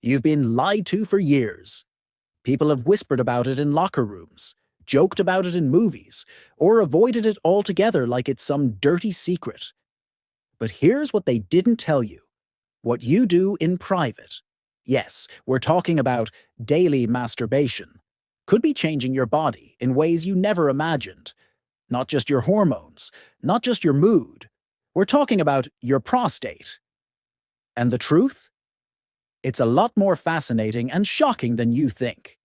You've been lied to for years. People have whispered about it in locker rooms, joked about it in movies, or avoided it altogether like it's some dirty secret. But here's what they didn't tell you. What you do in private. Yes, we're talking about daily masturbation. Could be changing your body in ways you never imagined. Not just your hormones, not just your mood. We're talking about your prostate. And the truth? It's a lot more fascinating and shocking than you think.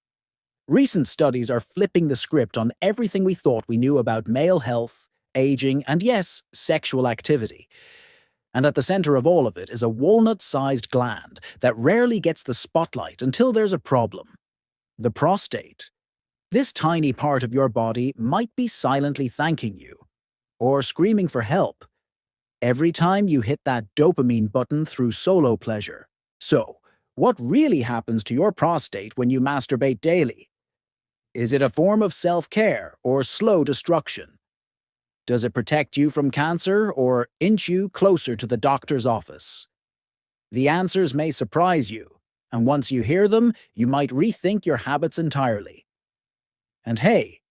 Recent studies are flipping the script on everything we thought we knew about male health, aging, and yes, sexual activity. And at the center of all of it is a walnut-sized gland that rarely gets the spotlight until there's a problem. The prostate. This tiny part of your body might be silently thanking you, or screaming for help, every time you hit that dopamine button through solo pleasure. So, what really happens to your prostate when you masturbate daily? Is it a form of self-care or slow destruction? Does it protect you from cancer or inch you closer to the doctor's office? The answers may surprise you, and once you hear them, you might rethink your habits entirely. And hey,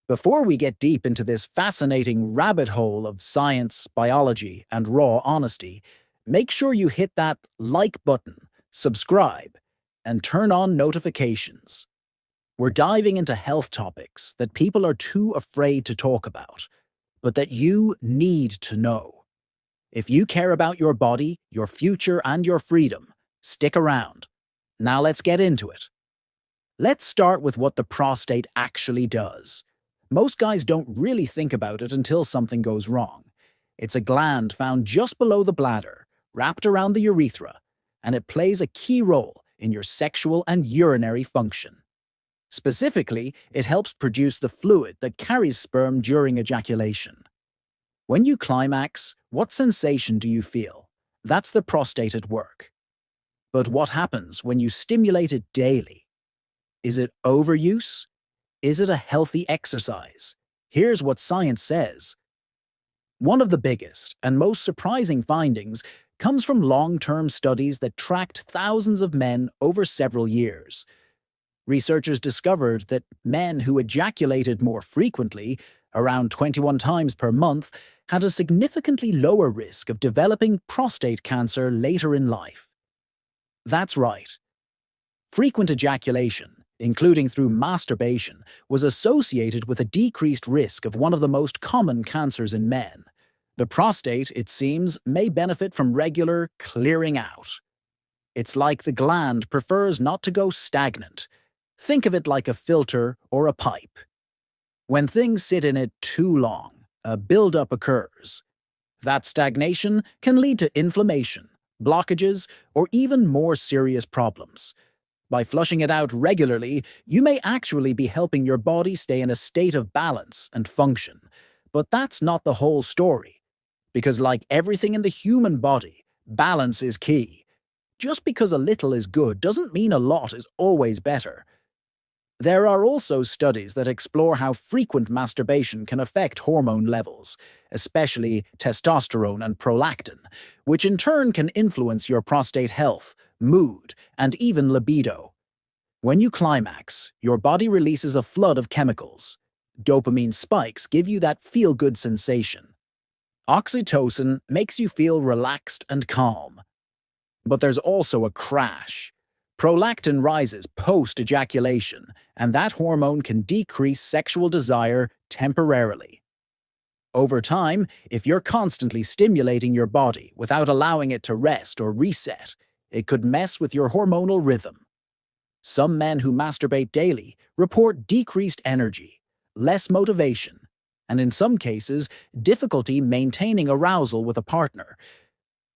before we get deep into this fascinating rabbit hole of science, biology, and raw honesty, make sure you hit that like button, subscribe, and turn on notifications. We're diving into health topics that people are too afraid to talk about, but that you need to know. If you care about your body, your future, and your freedom, stick around. Now let's get into it. Let's start with what the prostate actually does. Most guys don't really think about it until something goes wrong. It's a gland found just below the bladder, wrapped around the urethra, and it plays a key role in your sexual and urinary function. Specifically, it helps produce the fluid that carries sperm during ejaculation. When you climax, what sensation do you feel? That's the prostate at work. But what happens when you stimulate it daily? Is it overuse? Is it a healthy exercise? Here's what science says. One of the biggest and most surprising findings comes from long-term studies that tracked thousands of men over several years. Researchers discovered that men who ejaculated more frequently, around 21 times per month, had a significantly lower risk of developing prostate cancer later in life. That's right. Frequent ejaculation, including through masturbation, was associated with a decreased risk of one of the most common cancers in men. The prostate, it seems, may benefit from regular clearing out. It's like the gland prefers not to go stagnant. Think of it like a filter or a pipe. When things sit in it too long, a buildup occurs. That stagnation can lead to inflammation, blockages, or even more serious problems. By flushing it out regularly, you may actually be helping your body stay in a state of balance and function. But that's not the whole story. Because like everything in the human body, balance is key. Just because a little is good doesn't mean a lot is always better. There are also studies that explore how frequent masturbation can affect hormone levels, especially testosterone and prolactin, which in turn can influence your prostate health, mood, and even libido. When you climax, your body releases a flood of chemicals. Dopamine spikes give you that feel-good sensation. Oxytocin makes you feel relaxed and calm. But there's also a crash. Prolactin rises post-ejaculation, and that hormone can decrease sexual desire temporarily. Over time, if you're constantly stimulating your body without allowing it to rest or reset, it could mess with your hormonal rhythm. Some men who masturbate daily report decreased energy, less motivation, and in some cases, difficulty maintaining arousal with a partner.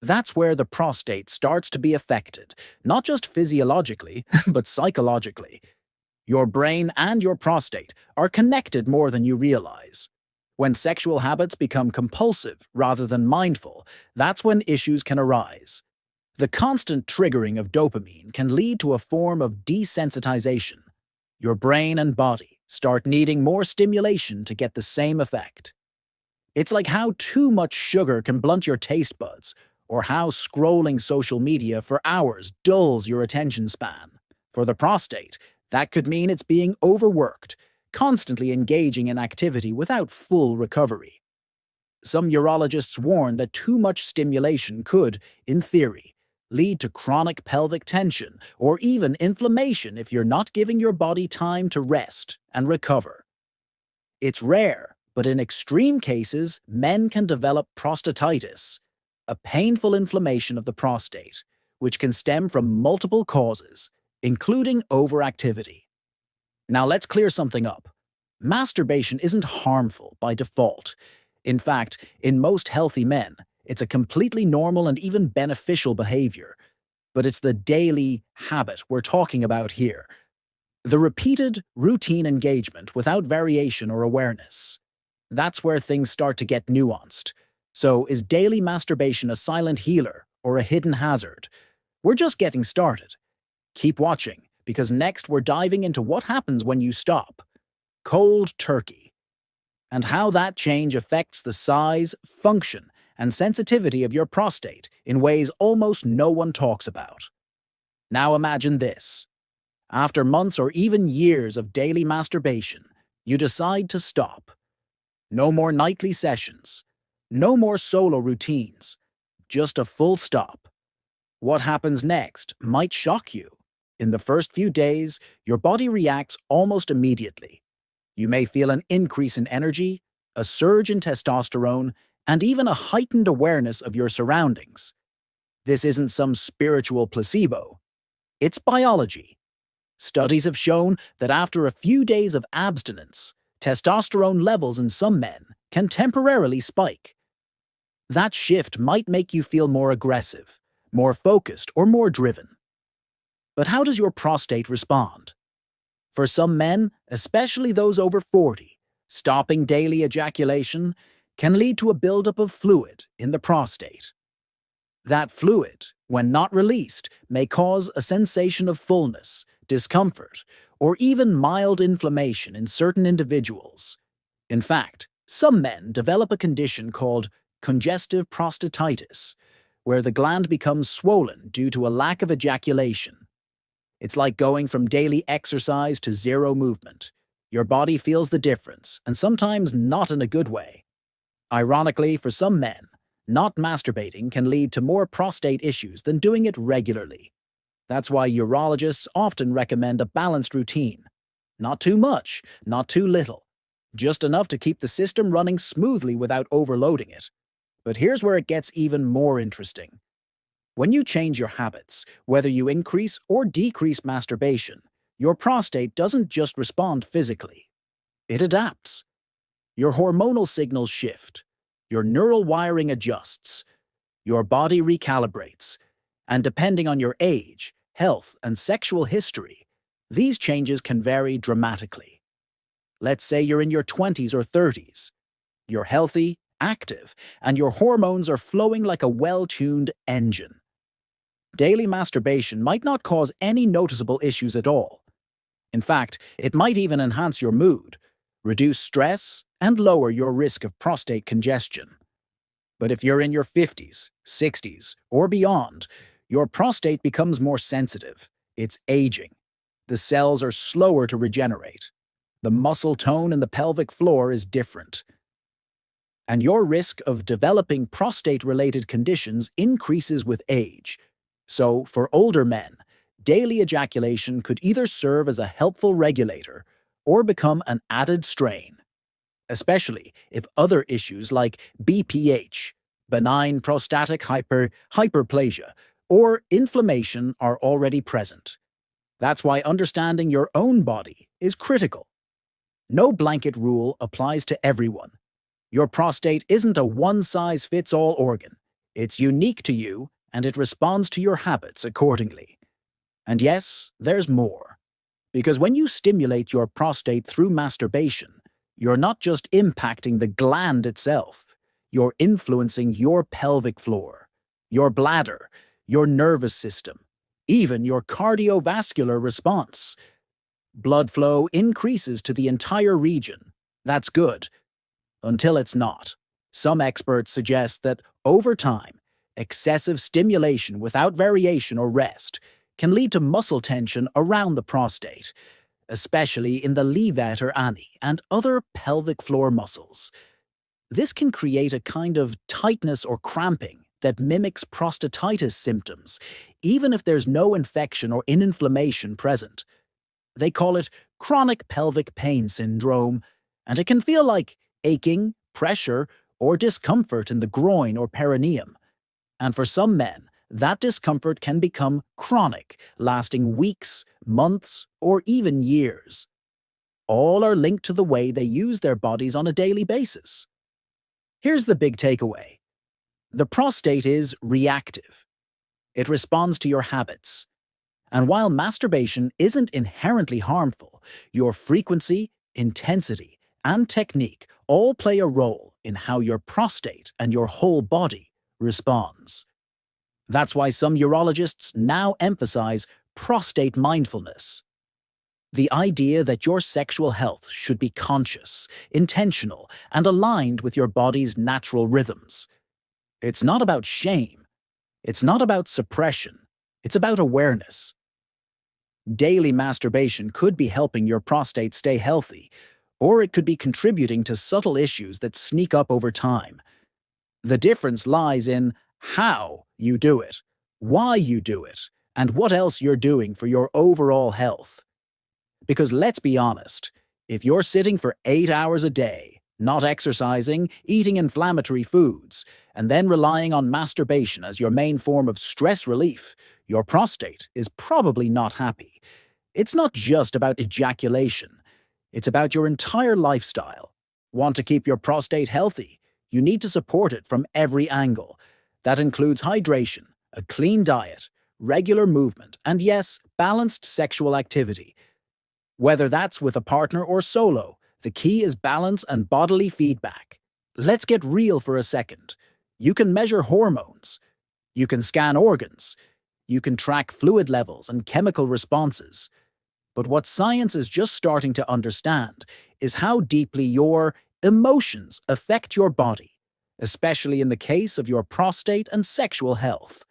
That's where the prostate starts to be affected, not just physiologically, but psychologically. Your brain and your prostate are connected more than you realize. When sexual habits become compulsive rather than mindful, that's when issues can arise. The constant triggering of dopamine can lead to a form of desensitization. Your brain and body start needing more stimulation to get the same effect. It's like how too much sugar can blunt your taste buds, or how scrolling social media for hours dulls your attention span. For the prostate, that could mean it's being overworked, constantly engaging in activity without full recovery. Some urologists warn that too much stimulation could, in theory, lead to chronic pelvic tension or even inflammation if you're not giving your body time to rest and recover. It's rare, but in extreme cases, men can develop prostatitis, a painful inflammation of the prostate, which can stem from multiple causes, including overactivity. Now let's clear something up. Masturbation isn't harmful by default. In fact, in most healthy men, it's a completely normal and even beneficial behavior. But it's the daily habit we're talking about here. The repeated, routine engagement without variation or awareness. That's where things start to get nuanced. So, is daily masturbation a silent healer or a hidden hazard? We're just getting started. Keep watching, because next we're diving into what happens when you stop. Cold turkey. And how that change affects the size, function, and sensitivity of your prostate in ways almost no one talks about. Now imagine this. After months or even years of daily masturbation, you decide to stop. No more nightly sessions. No more solo routines. Just a full stop. What happens next might shock you. In the first few days, your body reacts almost immediately. You may feel an increase in energy, a surge in testosterone, and even a heightened awareness of your surroundings. This isn't some spiritual placebo. It's biology. Studies have shown that after a few days of abstinence, testosterone levels in some men can temporarily spike. That shift might make you feel more aggressive, more focused, or more driven. But how does your prostate respond? For some men, especially those over 40, stopping daily ejaculation can lead to a buildup of fluid in the prostate. That fluid, when not released, may cause a sensation of fullness, discomfort, or even mild inflammation in certain individuals. In fact, some men develop a condition called congestive prostatitis, where the gland becomes swollen due to a lack of ejaculation. It's like going from daily exercise to zero movement. Your body feels the difference, and sometimes not in a good way. Ironically, for some men, not masturbating can lead to more prostate issues than doing it regularly. That's why urologists often recommend a balanced routine. Not too much, not too little. Just enough to keep the system running smoothly without overloading it. But here's where it gets even more interesting. When you change your habits, whether you increase or decrease masturbation, your prostate doesn't just respond physically. It adapts. Your hormonal signals shift. Your neural wiring adjusts. Your body recalibrates. And depending on your age, health, and sexual history, these changes can vary dramatically. Let's say you're in your 20s or 30s. You're healthy, active, and your hormones are flowing like a well-tuned engine. Daily masturbation might not cause any noticeable issues at all. In fact, it might even enhance your mood, reduce stress, and lower your risk of prostate congestion. But if you're in your 50s, 60s, or beyond, your prostate becomes more sensitive. It's aging. The cells are slower to regenerate. The muscle tone in the pelvic floor is different. And your risk of developing prostate-related conditions increases with age. So, for older men, daily ejaculation could either serve as a helpful regulator or become an added strain, especially if other issues like BPH, benign prostatic hyperplasia, or inflammation are already present. That's why understanding your own body is critical. No blanket rule applies to everyone. Your prostate isn't a one-size-fits-all organ. It's unique to you, and it responds to your habits accordingly. And yes, there's more. Because when you stimulate your prostate through masturbation, you're not just impacting the gland itself, you're influencing your pelvic floor, your bladder, your nervous system, even your cardiovascular response. Blood flow increases to the entire region. That's good. Until it's not. Some experts suggest that, over time, Excessive stimulation without variation or rest can lead to muscle tension around the prostate, especially in the levator ani and other pelvic floor muscles. This can create a kind of tightness or cramping that mimics prostatitis symptoms, even if there's no infection or inflammation present. They call it chronic pelvic pain syndrome, and it can feel like aching, pressure, or discomfort in the groin or perineum. And for some men, that discomfort can become chronic, lasting weeks, months, or even years. All are linked to the way they use their bodies on a daily basis. Here's the big takeaway. The prostate is reactive. It responds to your habits. And while masturbation isn't inherently harmful, your frequency, intensity, and technique all play a role in how your prostate and your whole body responds. That's why some urologists now emphasize prostate mindfulness. The idea that your sexual health should be conscious, intentional, and aligned with your body's natural rhythms. It's not about shame. It's not about suppression. It's about awareness. Daily masturbation could be helping your prostate stay healthy, or it could be contributing to subtle issues that sneak up over time. The difference lies in how you do it, why you do it, and what else you're doing for your overall health. Because let's be honest, if you're sitting for 8 hours a day, not exercising, eating inflammatory foods, and then relying on masturbation as your main form of stress relief, your prostate is probably not happy. It's not just about ejaculation. It's about your entire lifestyle. Want to keep your prostate healthy? You need to support it from every angle. That includes hydration, a clean diet, regular movement, and yes, balanced sexual activity. Whether that's with a partner or solo, the key is balance and bodily feedback. Let's get real for a second. You can measure hormones. You can scan organs. You can track fluid levels and chemical responses. But what science is just starting to understand is how deeply your emotions affect your body, especially in the case of your prostate and sexual health.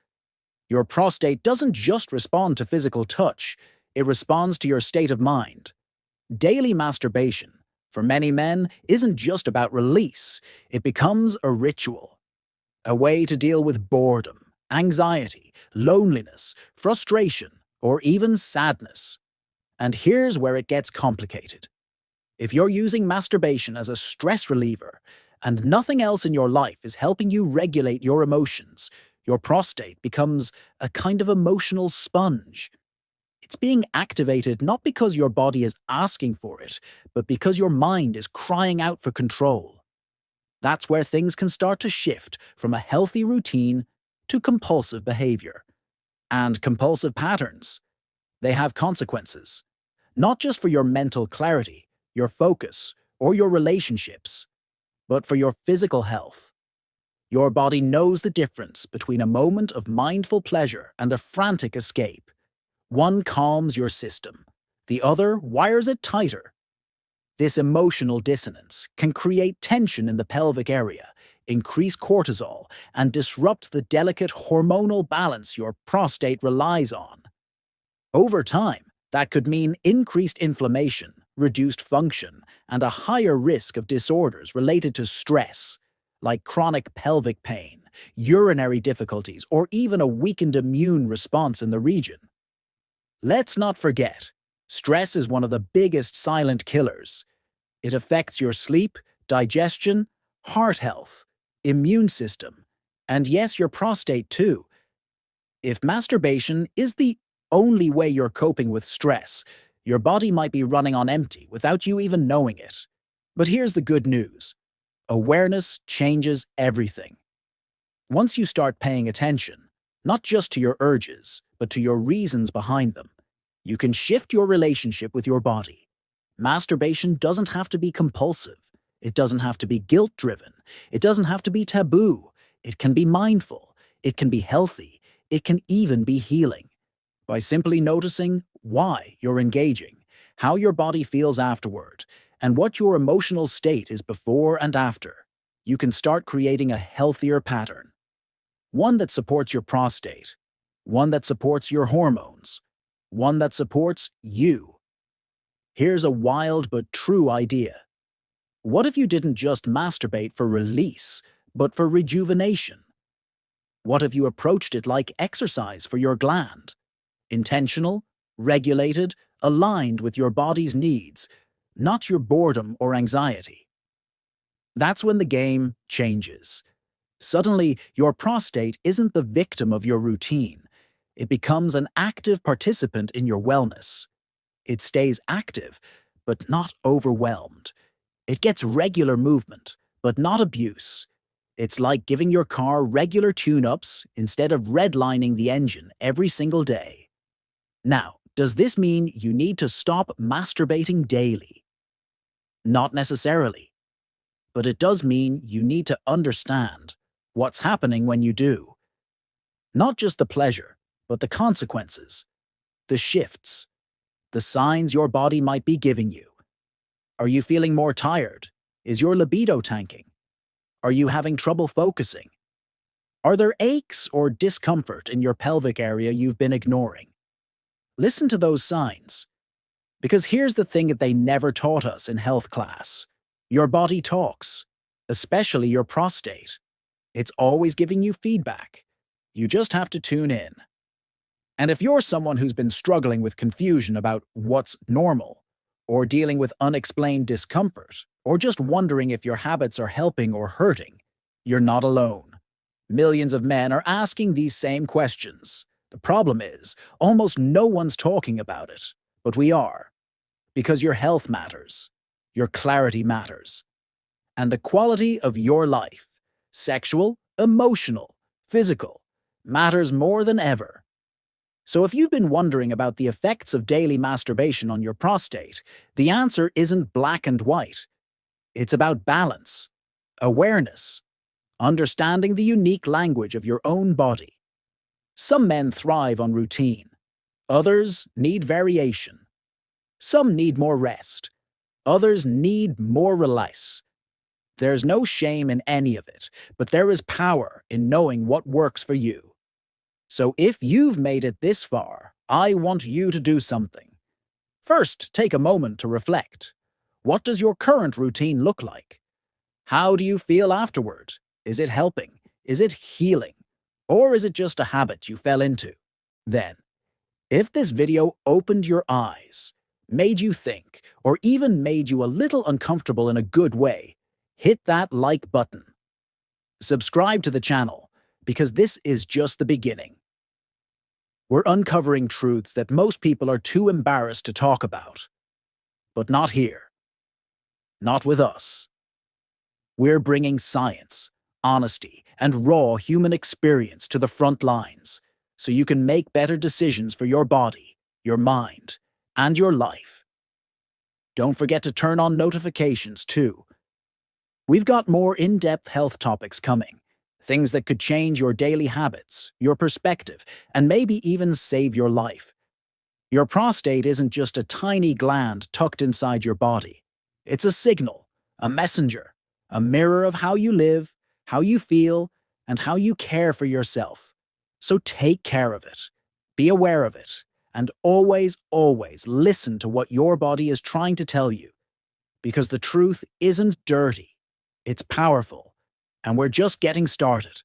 Your prostate doesn't just respond to physical touch, it responds to your state of mind. Daily masturbation, for many men, isn't just about release, it becomes a ritual. A way to deal with boredom, anxiety, loneliness, frustration, or even sadness. And here's where it gets complicated. If you're using masturbation as a stress reliever, and nothing else in your life is helping you regulate your emotions, your prostate becomes a kind of emotional sponge. It's being activated not because your body is asking for it, but because your mind is crying out for control. That's where things can start to shift from a healthy routine to compulsive behavior. And compulsive patterns, they have consequences. Not just for your mental clarity, your focus, or your relationships, but for your physical health. Your body knows the difference between a moment of mindful pleasure and a frantic escape. One calms your system, the other wires it tighter. This emotional dissonance can create tension in the pelvic area, increase cortisol, and disrupt the delicate hormonal balance your prostate relies on. Over time, that could mean increased inflammation, reduced function, and a higher risk of disorders related to stress, like chronic pelvic pain, urinary difficulties, or even a weakened immune response in the region. Let's not forget, stress is one of the biggest silent killers. It affects your sleep, digestion, heart health, immune system, and yes, your prostate too. If masturbation is the only way you're coping with stress, your body might be running on empty without you even knowing it. But here's the good news. Awareness changes everything. Once you start paying attention, not just to your urges, but to your reasons behind them, you can shift your relationship with your body. Masturbation doesn't have to be compulsive. It doesn't have to be guilt-driven. It doesn't have to be taboo. It can be mindful. It can be healthy. It can even be healing. By simply noticing why you're engaging, how your body feels afterward, and what your emotional state is before and after, you can start creating a healthier pattern. One that supports your prostate, one that supports your hormones, one that supports you. Here's a wild but true idea. What if you didn't just masturbate for release, but for rejuvenation? What if you approached it like exercise for your gland? Intentional, regulated, aligned with your body's needs, not your boredom or anxiety. That's when the game changes. Suddenly, your prostate isn't the victim of your routine. It becomes an active participant in your wellness. It stays active, but not overwhelmed. It gets regular movement, but not abuse. It's like giving your car regular tune-ups instead of redlining the engine every single day. Now, does this mean you need to stop masturbating daily? Not necessarily. But it does mean you need to understand what's happening when you do. Not just the pleasure, but the consequences, the shifts, the signs your body might be giving you. Are you feeling more tired? Is your libido tanking? Are you having trouble focusing? Are there aches or discomfort in your pelvic area you've been ignoring? Listen to those signs. Because here's the thing that they never taught us in health class. Your body talks, especially your prostate. It's always giving you feedback. You just have to tune in. And if you're someone who's been struggling with confusion about what's normal, or dealing with unexplained discomfort, or just wondering if your habits are helping or hurting, you're not alone. Millions of men are asking these same questions. The problem is, almost no one's talking about it, but we are. Because your health matters, your clarity matters, and the quality of your life, sexual, emotional, physical, matters more than ever. So if you've been wondering about the effects of daily masturbation on your prostate, the answer isn't black and white. It's about balance, awareness, understanding the unique language of your own body. Some men thrive on routine. Others need variation. Some need more rest. Others need more release. There's no shame in any of it, but there is power in knowing what works for you. So if you've made it this far, I want you to do something. First, take a moment to reflect. What does your current routine look like? How do you feel afterward? Is it helping? Is it healing? Or is it just a habit you fell into? Then, if this video opened your eyes, made you think, or even made you a little uncomfortable in a good way, hit that like button. Subscribe to the channel, because this is just the beginning. We're uncovering truths that most people are too embarrassed to talk about. But not here. Not with us. We're bringing science, honesty, and raw human experience to the front lines, so you can make better decisions for your body, your mind, and your life. Don't forget to turn on notifications, too. We've got more in-depth health topics coming. Things that could change your daily habits, your perspective, and maybe even save your life. Your prostate isn't just a tiny gland tucked inside your body. It's a signal, a messenger, a mirror of how you live, how you feel, and how you care for yourself. So take care of it. Be aware of it. And always, always listen to what your body is trying to tell you. Because the truth isn't dirty. It's powerful. And we're just getting started.